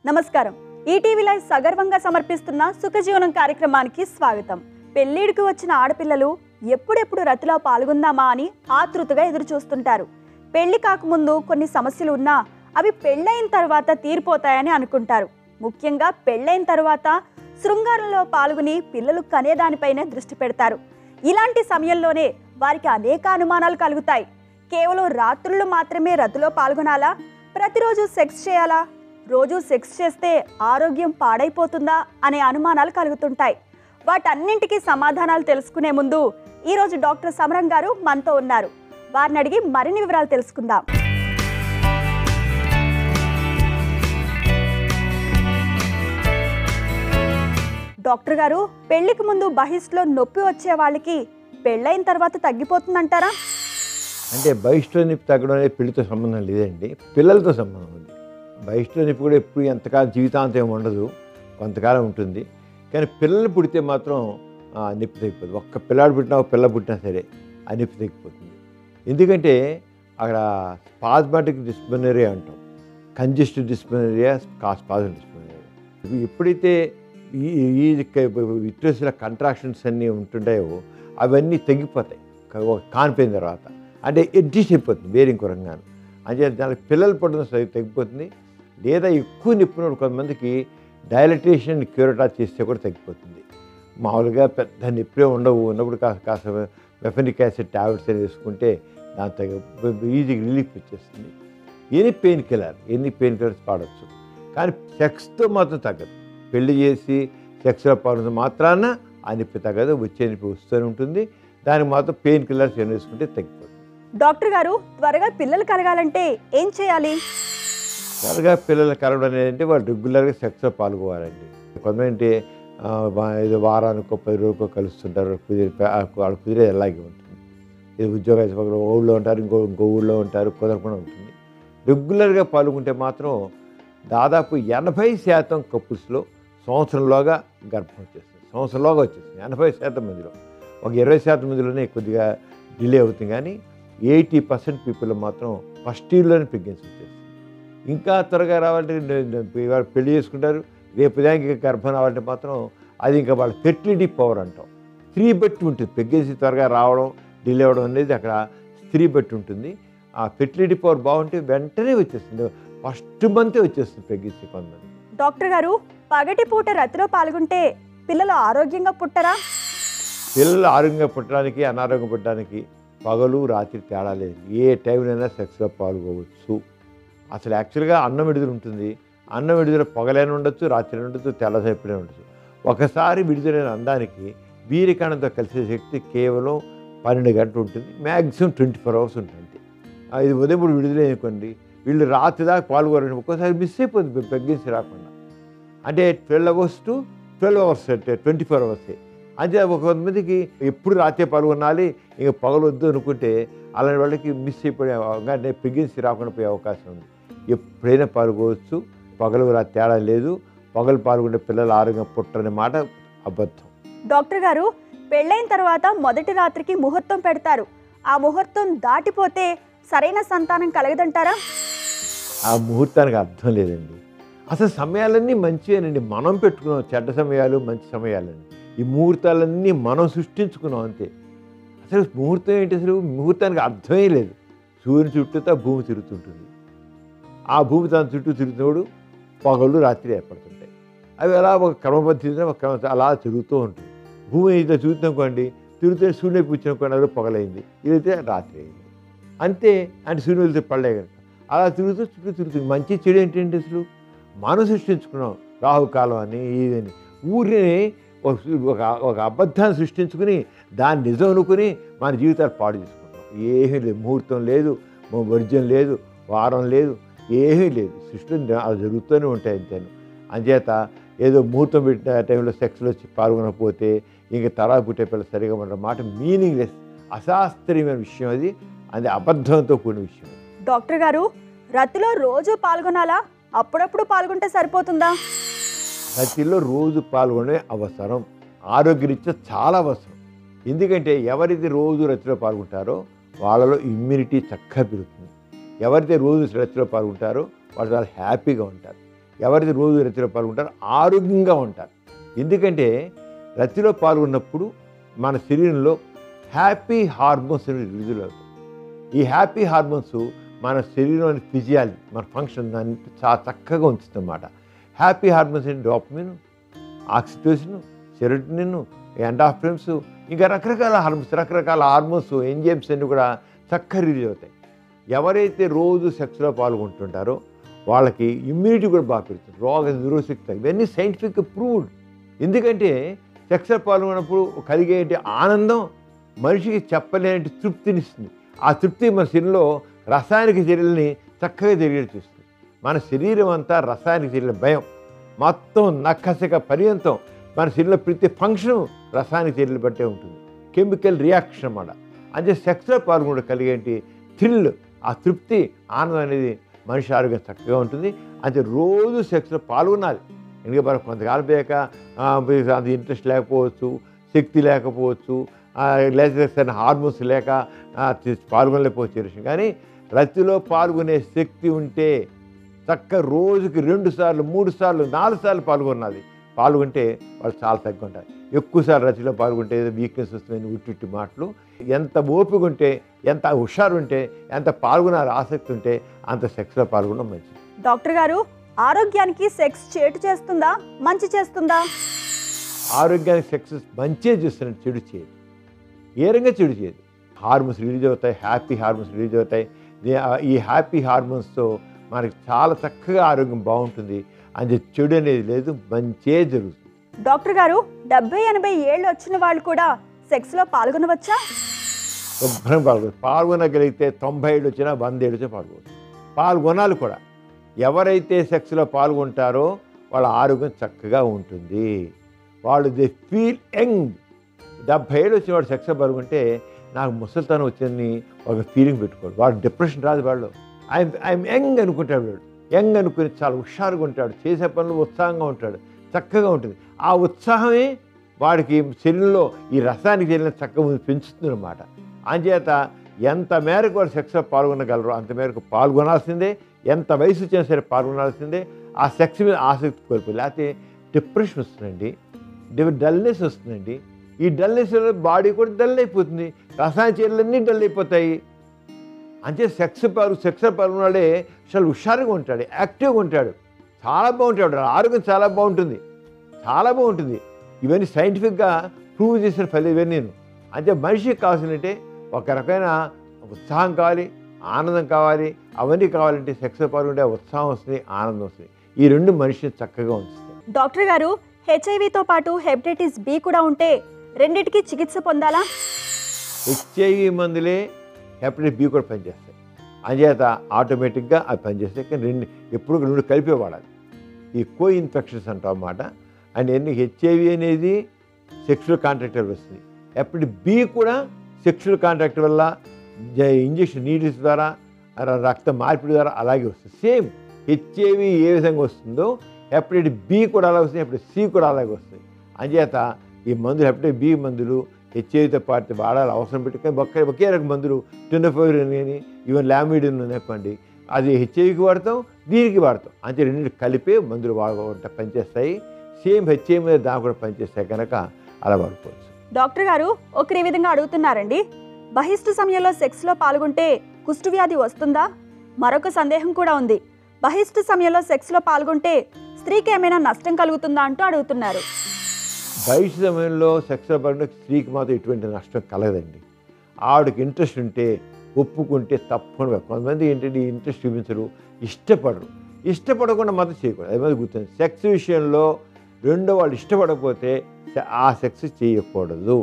నమస్కారం. ETV live సగర్వంగా సమర్పిస్తున్న సుఖజీవనం కార్యక్రమానికి స్వాగతం. పెళ్లిడికి వచ్చిన ఆడపిల్లలు ఎప్పుడెప్పుడు రతిలో పాల్గొందామా అని ఆతృతగా ఎదురు చూస్తుంటారు. పెళ్లి కాకముందు కొన్ని సమస్యలు ఉన్నా అవి పెళ్ళైన తర్వాత తీరిపోతాయని అనుకుంటారు. ముఖ్యంగా పెళ్ళైన తర్వాత శృంగారంలో పాల్గొని పిల్లలు కనేదానిపైనే దృష్టి పెడతారు. ఇలాంటి సమయంలోనే వారికి అనేక అనుమానాలు కలుగుతాయి. కేవలం రాత్రులు మాత్రమే రతిలో పాల్గొనాలా? ప్రతిరోజు సెక్స్ చేయాలా? రోజు సెక్స్ చేస్తే ఆరోగ్యం పాడైపోతుందా అనే అనుమానాలు కలుగుతుంటాయి. వాటన్నింటికీ సమాధానాలు తెలుసుకునే ముందు ఈరోజు డాక్టర్ సమరం గారు మనతో ఉన్నారు. వారిని అడిగి మరిన్ని వివరాలు తెలుసుకుందాం. డాక్టర్ గారు, పెళ్లికి ముందు బహిష్లో నొప్పి వచ్చే వాళ్ళకి పెళ్ళైన తర్వాత తగ్గిపోతుందంటారా? అంటే బహిష్లో నొప్పి తగ్గడం అనేది పెళ్లితో సంబంధం లేదండి, పిల్లలతో సంబంధం ఉంది. బహిష్లో నొప్పి కూడా ఎప్పుడు ఎంతకాలం జీవితాంతం ఏమి ఉండదు, కొంతకాలం ఉంటుంది. కానీ పిల్లలు పుడితే మాత్రం నొప్పి తగ్గిపోతుంది. ఒక్క పిల్లాడు పుట్టినా ఒక పిల్ల పుట్టినా సరే ఆ నొప్పి తగ్గిపోతుంది. ఎందుకంటే అక్కడ స్పాస్మాటిక్ డిస్పనరియా అంటాం, కంజెస్టివ్ డిస్పనరియా, స్పాజం డిస్పనరియా. ఎప్పుడైతే ఈ విట్రస్ల కంట్రాక్షన్స్ అన్నీ ఉంటుంటాయో అవన్నీ తగ్గిపోతాయి కానిపోయిన తర్వాత. అంటే అడ్జస్ట్ అయిపోతుంది వేరే ఇంకో రంగాను. అంటే దానికి పిల్లలు పడడం తగ్గిపోతుంది. లేదా ఎక్కువ నొప్పి కొంతమందికి డైలటేషన్ క్యూరటా చేస్తే కూడా తగ్గిపోతుంది. మామూలుగా పెద్ద నొప్పి ఉన్నప్పుడు కాస్త మెఫెనిక్ యాసిడ్ ట్యాబ్లెట్స్ అని వేసుకుంటే దాని ఈజీగా రిలీఫ్ వచ్చేస్తుంది. ఎనీ పెయిన్ కిల్లర్స్ వాడవచ్చు. కానీ సెక్స్తో మాత్రం తగ్గదు. పెళ్లి చేసి సెక్స్లో పాల్గొన్న మాత్రాన ఆ నొప్పి తగ్గదు, వచ్చే నొప్పి వస్తూనే ఉంటుంది. దానికి మాత్రం పెయిన్ కిల్లర్స్ ఏం వేసుకుంటే తగ్గిపోతుంది. డాక్టర్ గారు, త్వరగా పిల్లలు కలగాలంటే ఏం చేయాలి? త్వరగా పిల్లలు కలగడం అనేది అంటే వాళ్ళు రెగ్యులర్గా సెక్స్లో పాల్గొవాలండి. కొంతమంది ఏదో వారానికో 10 రోజులకో కలుస్తుంటారు, వాళ్ళు కుదిరే అలాగే ఉంటుంది. ఇది ఉద్యోగ ఊళ్ళో ఉంటారు, ఇంకో ఊళ్ళో ఉంటారు, కుదరకుండా ఉంటుంది. రెగ్యులర్గా పాల్గొంటే మాత్రం దాదాపు 80% కపుల్స్లో సంవత్సరంలోగా గర్భం వచ్చేస్తుంది. సంవత్సరంలోగా వచ్చేస్తుంది 80% మందిలో. ఒక 20% మందిలోనే కొద్దిగా డిలే అవుతుంది. కానీ 80% పీపుల్ మాత్రం ఫస్ట్ ఇయర్లోనే ప్రెగ్నెన్సీ వచ్చేస్తుంది. ఇంకా త్వరగా రావాలంటే వాళ్ళు పెళ్లి చేసుకుంటారు, రేపు దానికి గర్భం రావాలంటే మాత్రం అది ఇంకా వాళ్ళ ఫెర్టిలిటీ పవర్ అంటాం. స్త్రీ బట్టి ఉంటుంది ప్రెగ్నెన్సీ త్వరగా రావడం డిలే అవ్వడం అనేది అక్కడ స్త్రీ బట్టి ఉంటుంది. ఆ ఫెర్టిలిటీ పవర్ బాగుంటే వెంటనే వచ్చేస్తుంది, ఫస్ట్ మంతే వచ్చేస్తుంది ప్రెగ్నెన్సీ కొంతమంది. డాక్టర్ గారు, పగటి పూట రతిలో పాల్గొంటే పిల్లలు ఆరోగ్యంగా పుట్టరా? పిల్లలు ఆరోగ్యంగా పుట్టడానికి అనారోగ్యం పుట్టడానికి పగలు రాత్రి తేడా లేదు. ఏ టైంలోనైనా సెక్స్లో పాల్గొవచ్చు. అసలు యాక్చువల్గా అన్నం విడుదల ఉంటుంది. అన్నం విడుదల పగలైనా ఉండొచ్చు, రాత్రి ఉండొచ్చు, తెల్లసేపునే ఉండొచ్చు. ఒకసారి విడుదలైన అందానికి వీరికణంతో కలిసే శక్తి కేవలం 12 గంటలు ఉంటుంది. మ్యాక్సిమం 24 అవర్స్ ఉంటుంది. ఇది ఉదయం ఇప్పుడు విడుదలైనకోండి, వీళ్ళు రాత్రి దాకా పాల్గొనరు, ఒక్కోసారి మిస్ అయిపోతుంది ప్రెగ్నెన్సీ రాకుండా. అంటే 12 అవర్స్ టు 12 అవర్స్ అంటే 24 అవర్సే. అంటే కొంతమందికి ఎప్పుడు రాత్రి పాల్గొనాలి, ఇంకా పగలొద్దు అనుకుంటే అలాంటి వాళ్ళకి మిస్ అయిపోయే అంటే ప్రెగ్నెన్సీ రాకుండా పోయే అవకాశం ఉంది. ఎప్పుడైనా పాల్గొవచ్చు, పగలు రాత్రి తేడా లేదు. పగలు పాల్గొంటే పిల్లలు ఆరోగ్యం పుట్టరనే మాట అబద్ధం. డాక్టర్ గారు, పెళ్ళైన తర్వాత మొదటి రాత్రికి ముహూర్తం పెడతారు. ఆ ముహూర్తం దాటిపోతే సరైన సంతానం కలగదంటారా? ఆ ముహూర్తానికి అర్థం లేదండి. అసలు సమయాలన్నీ మంచివేనండి. మనం పెట్టుకున్నాం చెడ్డ సమయాలు, మంచి సమయాలండి. ఈ ముహూర్తాలన్నీ మనం సృష్టించుకున్నాం అంతే. అసలు ముహూర్తం ఏంటి? అసలు ముహూర్తానికి అర్థమే లేదు. సూర్యుని చుట్టూతో భూమి తిరుగుతుంటుంది. ఆ భూమి తన చుట్టూ తిరుగుతున్నప్పుడు పగలు రాత్రి ఏర్పడుతుంటాయి. అవి అలా ఒక క్రమపద్ధతిలో అలా తిరుగుతూ ఉంటుంది. భూమి ఇట్లా చూస్తున్నానుకోండి, తిరుగుతే సూర్యుని కూర్చునుకోండి, అది పగలైంది, ఇదైతే రాత్రి అయింది అంతే. అంటే సూర్యుని వెళ్తే పడలే కనుక అలా తిరుగుతూ చుట్టూ తిరుగుతుంది. మంచి చెడు ఏంటంటే అసలు మనం సృష్టించుకున్నాం. రాహుకాలం అని ఇదని ఊరిని ఒక అబద్ధాన్ని సృష్టించుకుని దాన్ని నిజం అనుకుని మన జీవితాలు పాడు చేసుకుంటాం. ఏమీ లేదు, ముహూర్తం లేదు, వర్జం లేదు, వారం లేదు, ఏమీ లేదు. సృష్టిని అలా జరుగుతూనే ఉంటాయి అంతేను. అంచేత ఏదో ముహూర్తం పెట్టిన టైంలో సెక్స్లో పాల్గొనకపోతే ఇంకా తరా పుట్టే పిల్ల సరిగా ఉండడం మాట మీనింగ్లెస్, అశాస్త్రీయమైన విషయం. అది అబద్ధంతో కూడిన విషయం. డాక్టర్ గారు, రతిలో రోజు పాల్గొనాలా? అప్పుడప్పుడు పాల్గొంటే సరిపోతుందా? రతిలో రోజు పాల్గొనే అవసరం, ఆరోగ్యరీత్యా చాలా అవసరం. ఎందుకంటే ఎవరైతే రోజు రతిలో పాల్గొంటారో వాళ్ళలో ఇమ్యూనిటీ చక్కగా పెరుగుతుంది. ఎవరైతే రోజు రతిలో పాల్గొంటారో వాళ్ళు చాలా హ్యాపీగా ఉంటారు. ఎవరైతే రోజు రతిలో పాల్గొంటారో ఆరోగ్యంగా ఉంటారు. ఎందుకంటే రతిలో పాల్గొన్నప్పుడు మన శరీరంలో హ్యాపీ హార్మోన్స్ అనేవి విడుదలవుతాయి. ఈ హ్యాపీ హార్మోన్స్ మన శరీరంలోని ఫిజియాలజీ, మన ఫంక్షన్ దాన్ని చాలా చక్కగా ఉంచుతుంది అన్నమాట. హ్యాపీ హార్మోన్స్ అంటే డోపమిన్, ఆక్సిటోసిన్, సెరోటోనిన్, ఎండార్ఫిన్స్, ఇంకా రకరకాల హార్మోన్స్, ఎంజైమ్స్ అన్నీ కూడా చక్కగా రిలీజ్ అవుతాయి. ఎవరైతే రోజు సెక్స్లో పాల్గొంటుంటారో వాళ్ళకి ఇమ్యూనిటీ కూడా బాగా పెరుగుతుంది, రోగ నిరోధశక్తి. ఇవన్నీ సైంటిఫిక్గా ప్రూవ్డ్. ఎందుకంటే సెక్స్లో పాల్గొన్నప్పుడు కలిగే ఆనందం మనిషికి చెప్పలేని తృప్తినిస్తుంది. ఆ తృప్తి మన శరీరంలో రసాయనిక చర్యల్ని చక్కగా జరిగేది చూస్తుంది. మన శరీరం అంతా రసాయనిక చర్యల భయం, మొత్తం నక్కసిక పర్యంతం మన శరీరంలో ప్రతి ఫంక్షన్ రసాయనిక చర్యలు బట్టే ఉంటుంది, కెమికల్ రియాక్షన్ అన్నమాట. అంటే సెక్స్లో పాల్గొనడం కలిగేంటి థ్రిల్, ఆ తృప్తి, ఆనందం అనేది మనిషి ఆరోగ్యం చక్కగా ఉంటుంది. అంటే రోజు సెక్స్లో పాల్గొనాలి. ఎందుకంటే మనకు కొంతకాలం పోయాక అంత ఇంట్రెస్ట్ లేకపోవచ్చు, శక్తి లేకపోవచ్చు, లేకపోతే హార్మోన్స్ లేక పాల్గొనలేకపోవచ్చు. కానీ రతిలో పాల్గొనే శక్తి ఉంటే చక్క రోజుకి 2 సార్లు 3 సార్లు 4 సార్లు పాల్గొంటే వాళ్ళు చాలా తగ్గి ఉంటారు. ఎక్కువసార్లు రతిలో పాల్గొంటే ఏదో వీక్నెస్ వస్తుందని ఉట్టి మాటలు. ఎంత ఓపిక ఉంటే, ఎంత హుషారు ఉంటే, ఎంత పాల్గొనాలి ఆసక్తి ఉంటే అంత సెక్స్లో పాల్గొనడం మంచిది. డాక్టర్ గారు, ఆరోగ్యానికి సెక్స్ చేటు చేస్తుందా, మంచి చేస్తుందా? ఆరోగ్యానికి సెక్స్ మంచే చేస్తున్నట్టు చెడు చేయదు. ఏ రంగా చెడు చేయదు. హార్మోన్స్ రిలీజ్ అవుతాయి, హ్యాపీ హార్మోన్స్ రిలీజ్ అవుతాయి. ఈ హ్యాపీ హార్మోన్స్తో మనకి చాలా చక్కగా ఆరోగ్యం బాగుంటుంది. అది చెడు అనేది లేదు, మంచే జరుగుతుంది. డాక్టర్ గారు, 70-80 ఏళ్ళు వచ్చిన వాళ్ళు కూడా సెక్స్లో పాల్గొనవచ్చా? శుభ్రం పాల్గొనగలిగితే 90 ఏళ్ళు వచ్చినా 100 ఏళ్ళు వచ్చినా పాల్గొనాలి కూడా. ఎవరైతే సెక్స్లో పాల్గొంటారో వాళ్ళ ఆరోగ్యం చక్కగా ఉంటుంది. వాళ్ళు దే ఫీల్ యంగ్. 70 ఏళ్ళు వచ్చిన వాడు సెక్స్లో పాల్గొంటే నాకు ముసలితనం వచ్చిందని ఒక ఫీలింగ్ పెట్టుకోడు. వాడు డిప్రెషన్ రాదు. వాళ్ళు ఐఎమ్ యంగ్ అనుకుంటాడు. వాడు యంగ్ అనుకుని చాలా హుషారుగా ఉంటాడు, చేసే పనులు ఉత్సాహంగా ఉంటాడు, చక్కగా ఉంటుంది. ఆ ఉత్సాహమే వాడికి శరీరంలో ఈ రసాయనిక చర్యలను చక్కగా పెంచుతుంది అన్నమాట. అంచేత ఎంత మేరకు వాడు సెక్స్లో పాల్గొనగలరో అంత మేరకు పాల్గొనాల్సిందే. ఎంత వయసు వచ్చినా సరే పాల్గొనాల్సిందే. ఆ సెక్స్ మీద ఆసక్తి కోల్పోయి, లేకపోతే డిప్రెషన్ వస్తుందండి, డల్నెస్ వస్తుందండి. ఈ డల్నెస్ బాడీ కూడా డల్ అయిపోతుంది, రసాయన చర్యలన్నీ డల్ అయిపోతాయి. అంటే సెక్స్లో పాల్గొన్నాడే చాలా హుషారుగా ఉంటాడు, యాక్టివ్గా ఉంటాడు, చాలా బాగుంటాడు, ఆరోగ్యం చాలా బాగుంటుంది, చాలా బాగుంటుంది. ఇవన్నీ సైంటిఫిక్గా ప్రూవ్ చేసిన ఫలితం ఇవన్నీ. నేను అంటే మనిషికి కావాల్సిందంటే ఒక రకమైన ఉత్సాహం కావాలి, ఆనందం కావాలి. అవన్నీ కావాలంటే సెక్స్లో పాల్గొంటే ఉత్సాహం వస్తుంది, ఆనందం వస్తుంది. ఈ రెండు మనిషిని చక్కగా ఉంచుతాయి. డాక్టర్ గారు, హెచ్ఐవితో పాటు హెపటైటిస్ బి కూడా ఉంటే రెండిటికి చికిత్స పొందాలా? హెచ్ఐవి మందులే హెపటైటిస్ బి కూడా పనిచేస్తాయి. అంచేత ఆటోమేటిక్గా అవి పనిచేస్తాయి. కానీ ఎప్పుడు 2 కలిపే వాడాలి. ఈ కో ఇన్ఫెక్షన్స్ అంటాం అన్నమాట. అండ్ ఎన్ని హెచ్ఐవి అనేది సెక్షువల్ కాంటాక్ట్ వల్ల వస్తుంది. హెపటైటిస్ బి కూడా సెక్షువల్ కాంటాక్ట్ వల్ల ఇంజెక్షన్ నీడిల్స్ ద్వారా, రక్త మార్పిడి ద్వారా అలాగే వస్తుంది. సేమ్ హెచ్ఐవి ఏ విధంగా వస్తుందో హెపటైటిస్ బి కూడా అలాగే వస్తుంది, హెపటైటిస్ సి కూడా అలాగే వస్తుంది. అంచేత ఈ మందులు హెపటైటిస్ బి మందులు హెచ్ఐవితో పాటు వాడాలి, అవసరం పెట్టుకొని ఒకే రకం మందులు టెనోఫోరిన్ కానీ ఈవెన్ లామిడిన్ అనుకోండి, అది హెచ్ఐవికి వాడతాం, దీనికి వాడతాం. అంటే రెండింటి కలిపే మందులు పనిచేస్తాయి. సేమ్ హెచ్ఐవి మీద దాని కూడా పనిచేస్తాయి కనుక అలా వాడుకోవచ్చు. డాక్టర్ గారు, ఒకరి విధంగా అడుగుతున్నారండి, బహిష్టు సమయంలో సెక్స్లో పాల్గొంటే కుష్టు వ్యాధి వస్తుందా? మరొక సందేహం కూడా ఉంది, బహిష్టు సమయంలో సెక్స్లో పాల్గొంటే స్త్రీకి ఏమైనా నష్టం కలుగుతుందా అంటూ అడుగుతున్నారు. బహిష్టు సమయంలో సెక్స్లో పాల్గొంటే స్త్రీకి మాత్రం ఎటువంటి నష్టం కలగదండి. ఆవిడకి ఇంట్రెస్ట్ ఉంటే, ఒప్పుకుంటే తప్పకుండా. కొంతమంది ఏంటంటే ఇంట్రెస్ట్ చూపించరు, ఇష్టపడకుండా మాత్రం చేయకూడదు. అది మాత్రం గుర్తుంది. సెక్స్ విషయంలో రెండో వాళ్ళు ఇష్టపడకపోతే ఆ సెక్స్ చేయకూడదు.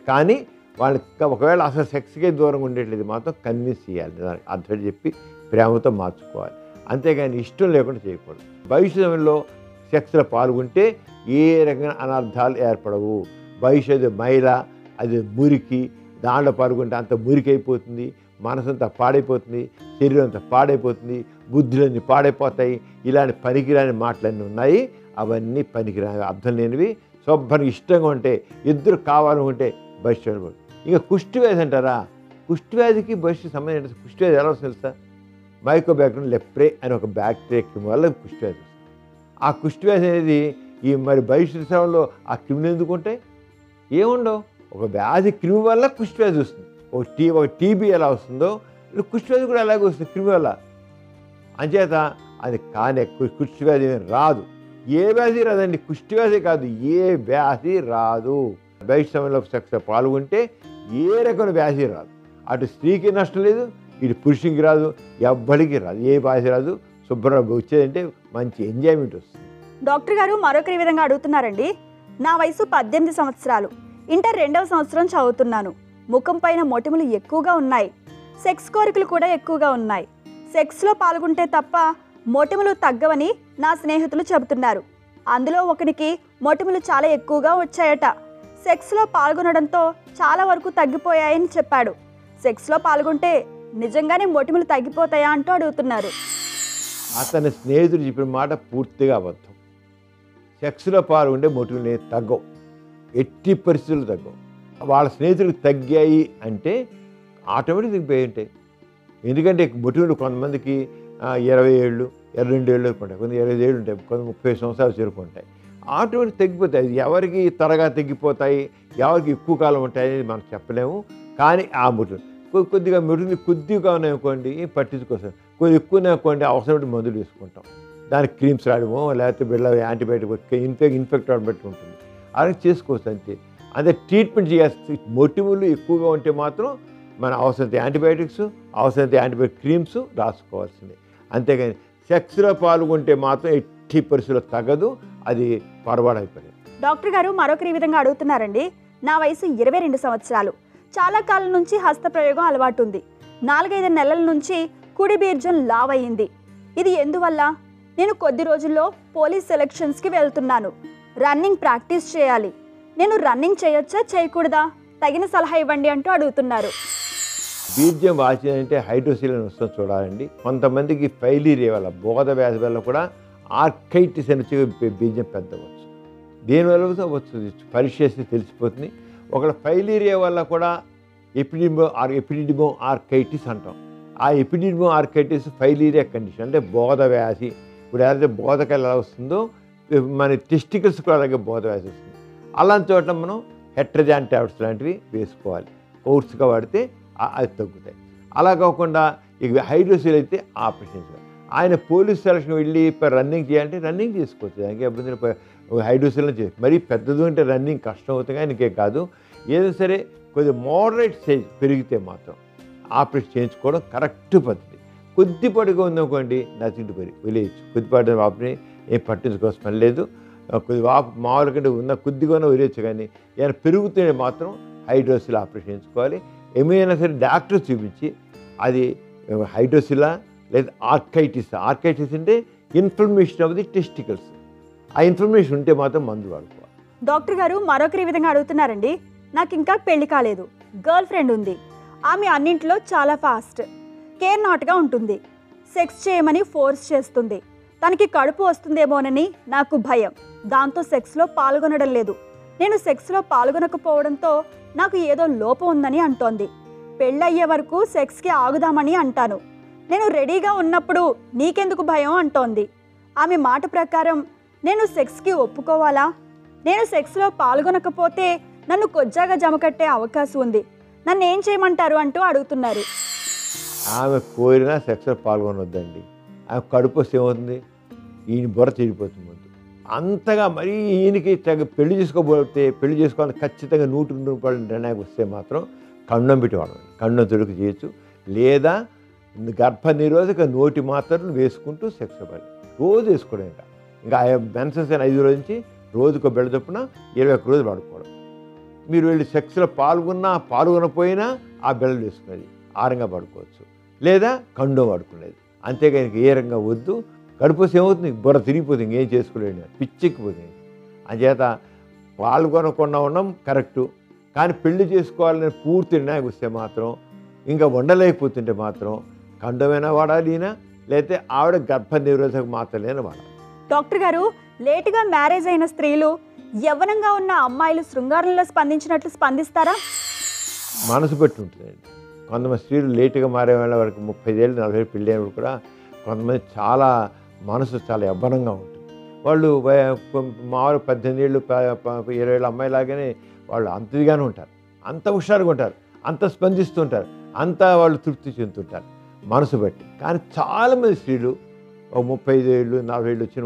కానీ వాళ్ళకి ఒకవేళ అసలు సెక్స్కే దూరంగా ఉండేట్లేదు మాత్రం కన్విన్స్ చేయాలి, దానికి అర్థం చెప్పి ప్రేమతో మార్చుకోవాలి. అంతేగాని ఇష్టం లేకుండా చేయకూడదు. భవిష్యత్ సమయంలో సెక్స్లో పాల్గొంటే ఏ రకమైన అనర్థాలు ఏర్పడవు. భవిష్యత్తు మైల, అది మురికి, దాంట్లో పాల్గొంటే అంత మురికి అయిపోతుంది, మనసు అంతా పాడైపోతుంది, శరీరం అంతా పాడైపోతుంది, బుద్ధులన్నీ పాడైపోతాయి. ఇలాంటి పనికిరాని మాటలన్నీ ఉన్నాయి. అవన్నీ పనికిరాని అర్థం లేనివి. శుభ్రంగా ఇష్టంగా ఉంటే, ఇద్దరు కావాలనుకుంటే బహిష్టు. ఇంకా కుష్టివ్యాధి అంటారా? కుష్టివ్యాధికి బహిష్టు సంబంధించిన కుష్టివ్యాధి ఎలా వస్తుంది తెలుసా? మైకోబ్యాక్టీరియం లెప్రే అని ఒక బ్యాక్టీరియా వల్ల కుష్టివ్యాధి వస్తుంది. ఆ కుష్టి వ్యాధి అనేది ఈ మరి బహిష్టు శ్రవంలో ఆ క్రిములు ఎందుకు ఉంటాయి? ఏముండవు. ఒక వ్యాధి క్రిమి వల్ల కుష్టి వ్యాధి వస్తుంది. ఒక టీబీ ఎలా వస్తుందో కుష్టి వ్యాధి కూడా అలాగే వస్తుంది క్రిమి వల్ల. అంచేత అది కానీ కుష్టి వ్యాధి రాదు. ఏ వ్యాధి రాదండి, కుష్టి వ్యాధి కాదు, ఏ వ్యాధి రాదు. బహిష్టు శ్రవంలో సెక్స్లో పాల్గొంటే ఏ రకమైన వ్యాధి రాదు. అటు స్త్రీకి నష్టం లేదు, ఇటు పురుషునికి రాదు, ఎవ్వడికి రాదు, ఏ వ్యాధి రాదు. శుభ్రంగా వచ్చేదంటే మంచి ఎంజాయ్మెంట్ వస్తుంది. డాక్టర్ గారు మరొకరి విధంగా అడుగుతున్నారండి. నా వయసు 18 సంవత్సరాలు, ఇంటర్ 2వ సంవత్సరం చదువుతున్నాను. ముఖం పైన మొటిమలు ఎక్కువగా ఉన్నాయి, సెక్స్ కోరికలు కూడా ఎక్కువగా ఉన్నాయి. సెక్స్లో పాల్గొంటే తప్ప మొటిమలు తగ్గవని నా స్నేహితులు చెబుతున్నారు. అందులో ఒకనికి మొటిమలు చాలా ఎక్కువగా వచ్చాయట. సెక్స్లో పాల్గొనడంతో చాలా వరకు తగ్గిపోయాయని చెప్పాడు. సెక్స్లో పాల్గొంటే నిజంగానే మొటిమలు తగ్గిపోతాయా అంటూ అడుగుతున్నారు. అతని స్నేహితుడు చెప్పిన మాట పూర్తిగా అబద్ధం. సెక్స్లో పాల్గొంటే మొటిమలు తగ్గవు, ఎట్టి పరిస్థితులు తగ్గవు. వాళ్ళ స్నేహితుడికి తగ్గాయి అంటే ఆటోమేటిక్ తగ్గిపోయి ఉంటాయి. ఎందుకంటే మొటిమలు కొంతమందికి 20 ఏళ్ళు 22 ఏళ్ళు ఉంటాయి, కొంత 25 ఏళ్ళు ఉంటాయి, కొంత 30 సంవత్సరాలు చేరుకుంటాయి. ఆటోమేటిక్ తగ్గిపోతాయి. ఎవరికి త్వరగా తగ్గిపోతాయి, ఎవరికి ఎక్కువ కాలం ఉంటాయి అనేది మనం చెప్పలేము. కానీ ఆ మొటిమలు కొద్దిగా కొద్దిగా ఉన్నాయనుకోండి పట్టించుకోసం, కొద్దిగా ఎక్కువ ఉన్నాయనుకోండి అవసరమైన మందులు వేసుకుంటాం. దానికి క్రీమ్స్ రాయడమో లేకపోతే బిళ్ళ యాంటీబయాటిక్ ఇన్ఫెక్ట్ బట్టి ఉంటుంది, అలా చేసుకోవచ్చు అంతే. అదే ట్రీట్మెంట్ చేయాల్సి మొటిమలు ఎక్కువగా ఉంటే మాత్రం మన అవసరమైతే యాంటీబయాటిక్స్, అవసరమైతే యాంటీబయాటిక్ క్రీమ్స్ రాసుకోవాల్సిందే. అంతేగాని సెక్స్లో పాల్గొంటే మాత్రం ఎట్టి పరిస్థితుల్లో తగ్గదు, అది పొరపాడైపోయింది. డాక్టర్ గారు మరొకరి విధంగా అడుగుతున్నారండి. నా వయసు 22 సంవత్సరాలు, చాలా కాలం నుంచి హస్తప్రయోగం అలవాటు ఉంది. 4-5 నెలల నుంచి కుడి బీర్జం లావ్ అయ్యింది. ఇది ఎందువల్ల? నేను కొద్ది రోజుల్లో పోలీస్ సెలక్షన్స్కి వెళ్తున్నాను, రన్నింగ్ ప్రాక్టీస్ చేయాలి. నేను రన్నింగ్ చేయొచ్చా చేయకూడదా? తగిన సలహా ఇవ్వండి అంటూ అడుగుతున్నారు. బీర్జం వాచిందంటే హైడ్రోసిల్ వస్తుంది చూడాలండి. కొంతమందికి ఫైలీరియా వల్ల, బోధ వ్యాధి వల్ల కూడా ఆర్కైటిస్ అని బీర్జం పెద్దవచ్చు. దేనివల్ల వస్తుంది పరీక్ష చేస్తే తెలిసిపోతుంది. ఒకవేళ ఫైలీరియా వల్ల కూడా ఎపిడిడిమో ఆర్కైటిస్ అంటాం. ఆ ఎపిడిడిమో ఆర్కైటిస్ ఫైలీరియా కండిషన్, అంటే బోధ వ్యాధి. ఇప్పుడు ఏదైతే బోధకాయలు ఎలా వస్తుందో మన టెస్టికల్స్ కూడా అలాగే బోధ వ్యాధి వస్తుంది. అలాంటి చోట మనం హెట్రజాన్ ట్యాబ్లెట్స్ లాంటివి వేసుకోవాలి. కోర్సుగా వాడితే అది తగ్గుతాయి. అలా కాకుండా ఇక హైడ్రోసిల్ అయితే ఆపరేషన్ చేయాలి. ఆయన పోలీస్ సెలక్షన్ వెళ్ళి రన్నింగ్ చేయాలంటే రన్నింగ్ చేసుకోవచ్చు, దానికి ఇబ్బంది. హైడ్రోసిల్ చేసి మరీ పెద్దది అంటే రన్నింగ్ కష్టం అవుతుంది, కానీ ఇంకే కాదు. ఏదైనా సరే కొద్దిగా మోడరేట్ సైజ్ పెరిగితే మాత్రం ఆపరేషన్ చేయించుకోవడం కరెక్ట్ పద్ధతి. కొద్దిపాటుగా ఉందనుకోండి నచ్చింటి వదిలేయచ్చు. కొద్దిపాటి వాపుని ఏం పట్టించుకోవాల్సిన పని లేదు. కొద్ది వాపు మామూలు కంటే ఉన్న కొద్దిగా వదిలేయచ్చు. కానీ ఏమైనా పెరుగుతుంటే మాత్రం హైడ్రోసిల్ ఆపరేషన్ చేయించుకోవాలి. ఏమైనా సరే డాక్టర్ చూపించి అది హైడ్రోసిలా లేదా ఆర్కైటిస్ అంటే ఇన్ఫ్లమేషన్ ఆఫ్ ది టెస్టికల్స్, ఆ ఇన్ఫర్మేషన్ ఉంటే మాత్రం మందు వాడుకోవాలి. డాక్టర్ గారు మరొకరి విధంగా అడుగుతున్నారండి. నాకు ఇంకా పెళ్లి కాలేదు, గర్ల్ ఫ్రెండ్ ఉంది. ఆమె అన్నింటిలో చాలా ఫాస్ట్, కేర్ నాట్గా ఉంటుంది. సెక్స్ చేయమని ఫోర్స్ చేస్తుంది. తనకి కడుపు వస్తుందేమోనని నాకు భయం. దాంతో సెక్స్లో పాల్గొనడం లేదు. నేను సెక్స్లో పాల్గొనకపోవడంతో నాకు ఏదో లోపం ఉందని అంటోంది. పెళ్ళయ్యే వరకు సెక్స్కి ఆగుదామని అంటాను. నేను రెడీగా ఉన్నప్పుడు నీకెందుకు భయం అంటోంది. ఆమె మాట ప్రకారం నేను సెక్స్కి ఒప్పుకోవాలా? నేను సెక్స్లో పాల్గొనకపోతే నన్ను కొజ్జాగా జమకట్టే అవకాశం ఉంది. నన్ను ఏం చేయమంటారు అంటూ అడుగుతున్నారు. ఆమె కోరినా సెక్స్లో పాల్గొనొద్దండి. ఆమె కడుపు వస్తే ఏమవుతుంది, ఈయన బుర్ర చెడిపోతుంది. ముందు అంతగా మరీ ఈయనకి పెళ్లి చేసుకోబోతే పెళ్లి చేసుకోవాలని ఖచ్చితంగా 100 రూపాయలు నిర్ణయానికి వస్తే మాత్రం కండం పెట్టి వాడమండి. కండం తొడుకు చేయొచ్చు, లేదా గర్భ నిరోధక నోటి మాత్రలు వేసుకుంటూ సెక్స్ పడాలి. రోజు వేసుకోవడం. ఇంకా మెన్సెస్ 5 రోజు నుంచి రోజుకో బెళ్ళ చొప్పున 21 రోజులు వాడుకోవడం. మీరు వెళ్ళి సెక్స్లో పాల్గొనపోయినా ఆ బెళ్ళలు వేసుకునేది ఆరంగా పడుకోవచ్చు, లేదా కండో వాడుకునేది. అంతేగాని ఏ రంగా వద్దు. కడుపుసి ఏమవుతుంది, బుర్ర తిరిగిపోతుంది, ఇంకేం చేసుకోలేడు, పిచ్చెక్కిపోతుంది. అంచేత పాల్గొనకుండా ఉండడం కరెక్టు. కానీ పెళ్లి చేసుకోవాలని పూర్తి నిర్ణయం వస్తే మాత్రం, ఇంకా ఉండలేకపోతుంటే మాత్రం కండమైనా వాడాలి, లేకపోతే ఆవిడ గర్భ నిరోధక మాత్రలేనా వాడాలి. డాక్టర్ గారు, లేటుగా మ్యారేజ్ అయిన స్త్రీలు యవ్వనంగా ఉన్న అమ్మాయిలు శృంగారంలో స్పందించినట్లు స్పందిస్తారా? మనసు పెట్టి ఉంటుందండి. కొంతమంది స్త్రీలు లేటుగా మారే వాళ్ళ వరకు 35 ఏళ్ళు 40 ఏళ్ళు పెళ్ళి అయినప్పుడు కూడా కొంతమంది చాలా మనసు చాలా యవ్వనంగా ఉంటుంది. వాళ్ళు మామూలు 18 ఏళ్ళు 20 ఏళ్ళ అమ్మాయిలాగానే వాళ్ళు అంత ఇదిగానే ఉంటారు, అంత హుషారుగా ఉంటారు, అంత స్పందిస్తుంటారు, అంతా వాళ్ళు తృప్తి చెందుతుంటారు మనసు బట్టి. కానీ చాలామంది స్త్రీలు ఒక 35 ఏళ్ళు 40 ఏళ్ళు వచ్చిన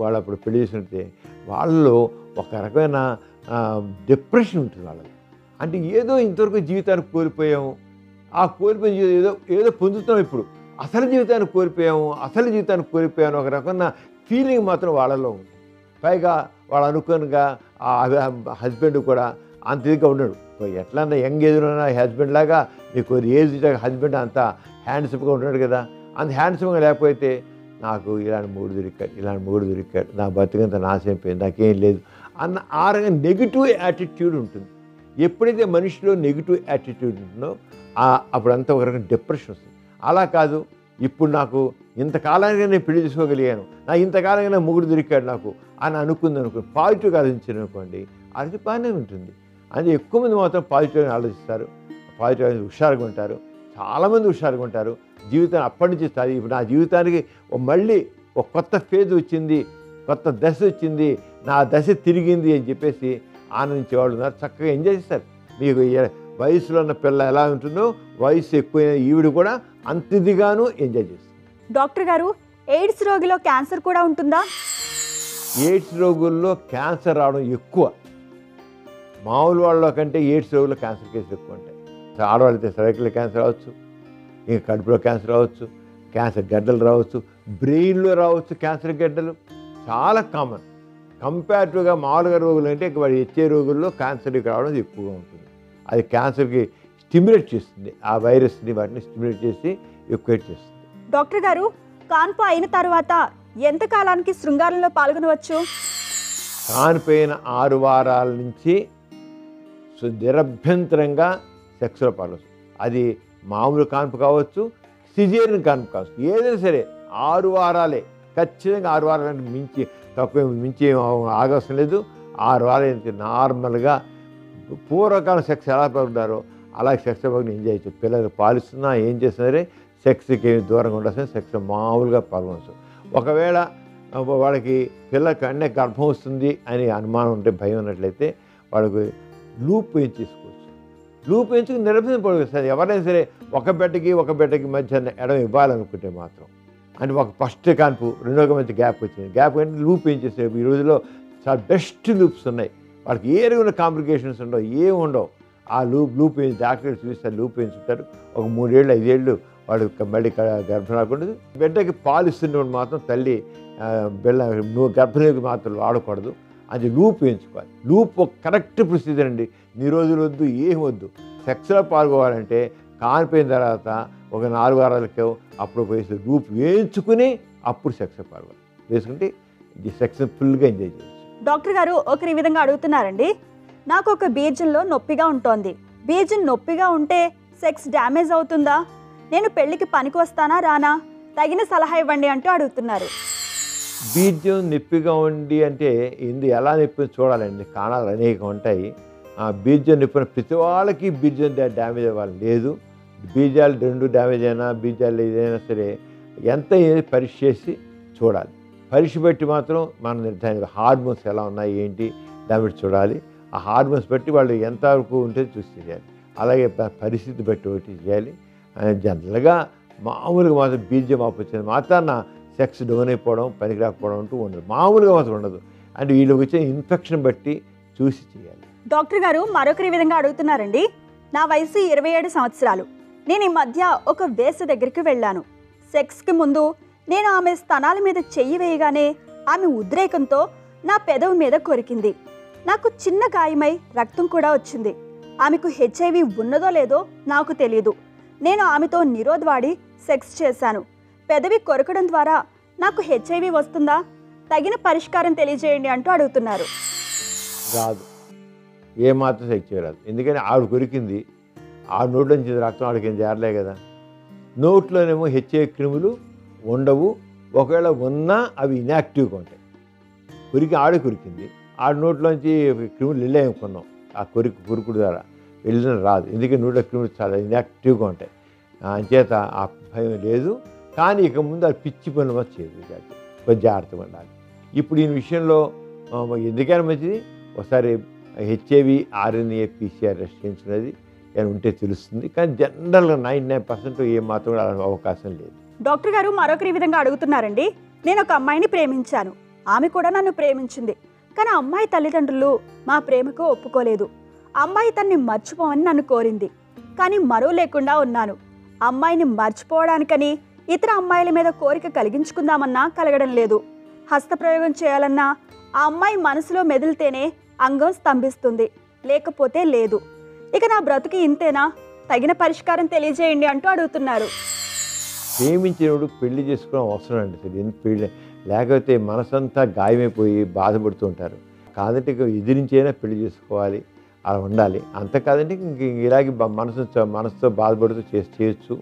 వాళ్ళు అప్పుడు పెళ్లి చేసినట్టే వాళ్ళలో ఒక రకమైన డిప్రెషన్ ఉంటుంది వాళ్ళకి. అంటే ఏదో ఇంతవరకు జీవితాన్ని కోల్పోయాము, ఆ కోల్పోయిన ఏదో పొందుతాం, ఇప్పుడు అసలు జీవితాన్ని కోల్పోయాము ఒక రకమైన ఫీలింగ్ మాత్రం వాళ్ళలో ఉంది. పైగా వాళ్ళు అనుకోనుగా ఆ హస్బెండ్ కూడా అంత ఇదిగా ఉన్నాడు. ఎట్లన్నా యంగ్ ఏజ్లో ఉన్న హస్బెండ్ లాగా మీకు ఏజ్ హస్బెండ్ అంత హ్యాండ్సమ్గా ఉన్నాడు కదా. అంత హ్యాండ్సమ్గా లేకపోతే నాకు ఇలాంటి మూడు దొరికాడు, నా బతుకంత నాశనం అయిపోయింది, నాకేం లేదు అన్న ఆ రకంగా నెగిటివ్ యాటిట్యూడ్ ఉంటుంది. ఎప్పుడైతే మనిషిలో నెగిటివ్ యాటిట్యూడ్ ఉంటుందో అప్పుడంతా ఒక రకంగా డిప్రెషన్ వస్తుంది. అలా కాదు, ఇప్పుడు నాకు ఇంతకాలంగా నేను పెళ్లి చేసుకోగలిగాను, నా ఇంతకాలంగా మూడు దొరికాడు నాకు అని అనుకుంది పాజిటివ్గా ఆలోచించారనుకోండి, అది బాగానే ఉంటుంది. అది ఎక్కువ మంది మాత్రం పాజిటివ్గా ఆలోచిస్తారు, పాజిటివ్గా హుషారుగా ఉంటారు, చాలామంది హుషారుగా ఉంటారు. జీవితాన్ని అప్పటి నుంచి ఇప్పుడు నా జీవితానికి మళ్ళీ ఒక కొత్త ఫేజ్ వచ్చింది, కొత్త దశ వచ్చింది, నా దశ తిరిగింది అని చెప్పేసి ఆనందించే వాళ్ళు ఉన్నారు. చక్కగా ఎంజాయ్ చేస్తారు. మీకు వయసులో ఉన్న పిల్ల ఎలా ఉంటుందో వయసు ఎక్కువైన ఈవిడ కూడా అంత ఇదిగాను ఎంజాయ్ చేస్తుంది. డాక్టర్ గారు, ఎయిడ్స్ రోగిలో క్యాన్సర్ కూడా ఉంటుందా? ఎయిడ్స్ రోగుల్లో క్యాన్సర్ రావడం ఎక్కువ, మామూలు వాళ్ళ కంటే ఎయిడ్స్ రోగుల్లో క్యాన్సర్ కేసులు ఎక్కువ ఉంటాయి. ఆడవాళ్ళైతే సర్వైకల్ క్యాన్సర్ రావచ్చు, ఇంకా కడుపులో క్యాన్సర్ రావచ్చు, క్యాన్సర్ గడ్డలు రావచ్చు, బ్రెయిన్లో రావచ్చు క్యాన్సర్ గడ్డలు, చాలా కామన్. కంపేరిటివ్గా మామూలుగా రోగులు అంటే వాడి హెచ్ఐ రోగుల్లో క్యాన్సర్ రావడం ఎక్కువగా ఉంటుంది. అది క్యాన్సర్కి స్టిమ్యులేట్ చేస్తుంది, ఆ వైరస్ని వాటిని స్టిమ్యులేట్ చేసి ఎక్కువేట్ చేస్తుంది. డాక్టర్ గారు, కాన్పు అయిన తర్వాత ఎంత కాలానికి శృంగారంలో పాల్గొనవచ్చు? కానిపోయిన 6 వారాల నుంచి నిరభ్యంతరంగా సెక్స్లో పాల్గొచ్చు. అది మామూలు కాన్పు కావచ్చు, సిజేరియన్ కాన్పు కావచ్చు, ఏదైనా సరే 6 వారాలే ఖచ్చితంగా. 6 వారాలంటే మించి ఆగవసరం లేదు. 6 వారాలు నార్మల్గా పూర్వకాలం సెక్స్ ఎలా పడుతున్నారో అలా సెక్స్ పడుకుని ఎంజాయ్ చేయొచ్చు. పిల్లలు పాలిస్తున్నా ఏం చేసినా సరే సెక్స్కి ఏమి దూరంగా ఉండాల్సిన సెక్స్ మామూలుగా పాల్గొనవచ్చు. ఒకవేళ వాళ్ళకి పిల్లకి అన్నీ గర్భం వస్తుంది అని అనుమానం ఉంటే, భయం ఉన్నట్లయితే వాళ్ళకి లూప్ వేయించేసుకోవచ్చు. లూప్ వేయించుకుని నిరభ్యంతరం పడుతుంది. ఎవరైనా సరే ఒక బిడ్డకి మధ్య ఎడం ఇవ్వాలనుకుంటే మాత్రం, అంటే ఒక ఫస్ట్ కాన్పు రెండో మధ్య గ్యాప్ వచ్చింది, గ్యాప్ అంటే లూప్ వేయించేస్తే ఈ రోజులో చాలా బెస్ట్ లూప్స్ ఉన్నాయి. వాళ్ళకి ఏ రకమైన కాంప్లికేషన్స్ ఉండవు, ఏమి ఉండవు. ఆ లూప్ వేయించి డాక్టర్ చూపిస్తారు, లూప్ వేయించుంటారు. ఒక 3 ఏళ్ళు 5 ఏళ్ళు వాడు మళ్ళీ గర్భం రాకుండా. బిడ్డకి పాలు ఇస్తున్నప్పుడు మాత్రం తల్లి గర్భంలోకి మాత్రం వాడకూడదు, అది లూప్ వేయించుకోవాలి. లూప్ ఒక కరెక్ట్ ప్రొసీజర్ అండి. నీ రోజులు వద్దు, ఏం వద్దు. సెక్స్లో పాల్గొవాలంటే కానిపోయిన తర్వాత ఒక 4 వారాలకి అప్పుడు పోయి లూప్ వేయించుకుని అప్పుడు సెక్స్లో పాల్గొవాలి. వేసుకుంటే ఈ సెక్స్ ఫుల్గా ఎంజాయ్ చేయొచ్చు. డాక్టర్ గారు, ఒకరి విధంగా అడుగుతున్నారండి. నాకు ఒక బీజంలో నొప్పిగా ఉంటుంది, బీజం నొప్పిగా ఉంటే సెక్స్ డ్యామేజ్ అవుతుందా? నేను పెళ్లికి పనికి వస్తానా రానా? తగిన సలహా ఇవ్వండి అంటూ అడుగుతున్నారు. బీజం నొప్పిగా ఉండి అంటే ఎలా నొప్పి చూడాలండి. కారణాలు అనేకం ఉంటాయి. ఆ బీజం నొప్పిన ప్రతి వాళ్ళకి బీజం డ్యామేజ్ అవ్వాలి లేదు. బీజాలు 2 డ్యామేజ్ అయినా, బీజాలు ఏదైనా సరే ఎంత పరీక్ష చేసి చూడాలి. పరీక్ష బట్టి మాత్రం మనం నిర్ధారణ హార్మోన్స్ ఎలా ఉన్నాయి ఏంటి దాన్ని బట్టి చూడాలి. ఆ హార్మోన్స్ బట్టి వాళ్ళు ఎంతవరకు ఉంటే చూసి చేయాలి. అలాగే పరిస్థితి బట్టి ఒకటి చేయాలి. జనరల్గా మామూలుగా మాత్రం బీజం ఆపొచ్చింది మాత్రాన సెక్స్ డౌన్ అయిపోవడం, పనికి రాకపోవడం అంటూ ఉండదు, మామూలుగా మాత్రం ఉండదు. అంటే వీళ్ళకి వచ్చే ఇన్ఫెక్షన్ బట్టి చూసి చేయాలి. డాక్టర్ గారు, మరొకరి విధంగా అడుగుతున్నారండి. నా వయసు 27 సంవత్సరాలు. నేను ఈ మధ్య ఒక వేశ్య దగ్గరికి వెళ్ళాను. సెక్స్కి ముందు నేను ఆమె స్తనాల మీద చెయ్యి వేయగానే ఆమె ఉద్రేకంతో నా పెదవి మీద కొరికింది. నాకు చిన్న గాయమై రక్తం కూడా వచ్చింది. ఆమెకు హెచ్ఐవి ఉన్నదో లేదో నాకు తెలియదు. నేను ఆమెతో నిరోధ్ వాడి సెక్స్ చేశాను. పెదవి కొరకడం ద్వారా నాకు హెచ్ఐవి వస్తుందా? తగిన పరిష్కారం తెలియజేయండి అంటూ అడుగుతున్నారు. రాదు, ఏమాత్రం సెక్స్ చేయరాదు. ఎందుకని ఆవిడ కొరికింది, ఆ నోట్లో నుంచి రక్తం ఆడికి ఏం చేరలే కదా. నోట్లోనేమో హెచ్ఐవి క్రిములు ఉండవు, ఒకవేళ ఉన్నా అవి ఇన్యాక్టివ్గా ఉంటాయి. ఆడ కొరికింది, ఆడ నోట్లోంచి క్రిములు వెళ్ళాయనుకున్నాం, ఆ కొరుకుడు ద్వారా వెళ్ళిన రాదు. ఎందుకంటే నోట్లో క్రిములు చాలా ఇన్యాక్టివ్గా ఉంటాయి. అంచేత ఆ భయం లేదు. కానీ ఇక ముందు అది పిచ్చి పనులు చేయదు, కొంచెం జాగ్రత్తగా ఉండాలి. ఇప్పుడు ఈ విషయంలో ఎందుకైనా మంచిది ఒకసారి హెచ్ఐవి ఆర్ఎన్ఏ పీసీఆర్ టెస్ట్ చేయించుకునేది కానీ ఉంటే తెలుస్తుంది. కానీ జనరల్గా 99% ఏ మాత్రం కూడా అలాంటి అవకాశం లేదు. డాక్టర్ గారు మరొకరి విధంగా అడుగుతున్నారండి. నేను ఒక అమ్మాయిని ప్రేమించాను, ఆమె కూడా నన్ను ప్రేమించింది. కానీ అమ్మాయి తల్లిదండ్రులు మా ప్రేమకు ఒప్పుకోలేదు. అమ్మాయి తన్ని మర్చిపోమని నన్ను కోరింది. కానీ మరో లేకుండా ఉన్నాను. అమ్మాయిని మర్చిపోవడానికని ఇతర అమ్మాయిల మీద కోరిక కలిగించుకుందామన్నా కలగడం లేదు. హస్తప్రయోగం చేయాలన్నా ఆ అమ్మాయి మనసులో మెదిలితేనే అంగం స్తంభిస్తుంది, లేకపోతే లేదు. ఇక నా బ్రతుకి ఇంతేనా? తగిన పరిష్కారం తెలియజేయండి అంటూ అడుగుతున్నారు. ప్రేమించినప్పుడు పెళ్లి చేసుకోవడం అవసరం అండి. అసలు ఎందుకు పెళ్ళి లేకపోతే మనసంతా గాయమైపోయి బాధపడుతూ ఉంటారు. కాదంటే ఇక ఎదిరించైనా పెళ్లి చేసుకోవాలి, అలా ఉండాలి. అంత కాదంటే ఇంక ఇలాగే మనసుతో బాధపడుతూ చేయొచ్చు.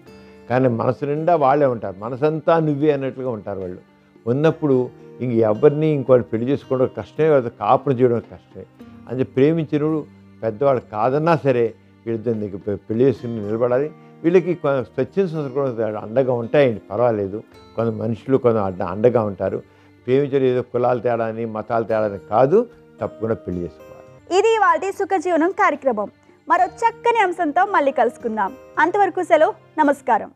కానీ మనసు నిండా వాళ్ళే ఉంటారు, మనసంతా నువ్వే అన్నట్లుగా ఉంటారు వాళ్ళు. ఉన్నప్పుడు ఇంక ఎవరిని ఇంకోటి పెళ్లి చేసుకోవడం కష్టమే, వాళ్ళతో కాపురం చేయడం కష్టమే. అని ప్రేమించినప్పుడు పెద్దవాళ్ళు కాదన్నా సరే వీళ్ళిద్దరిని పెళ్లి చేసుకుని నిలబడాలి. వీళ్ళకి స్వచ్ఛంద సంస్కృతి అండగా ఉంటాయండి, పర్వాలేదు. కొంత మనుషులు కొంత అండగా ఉంటారు. ప్రేమించడం ఏదో కులాలు తేడా అని మతాలు తేడా అని కాదు, తప్పకుండా పెళ్లి చేసుకోవాలి. ఇది ఇవాల్టి సుఖజీవనం కార్యక్రమం. మరో చక్కని అంశంతో మళ్ళీ కలుసుకుందాం. అంతవరకు సెలవు, నమస్కారం.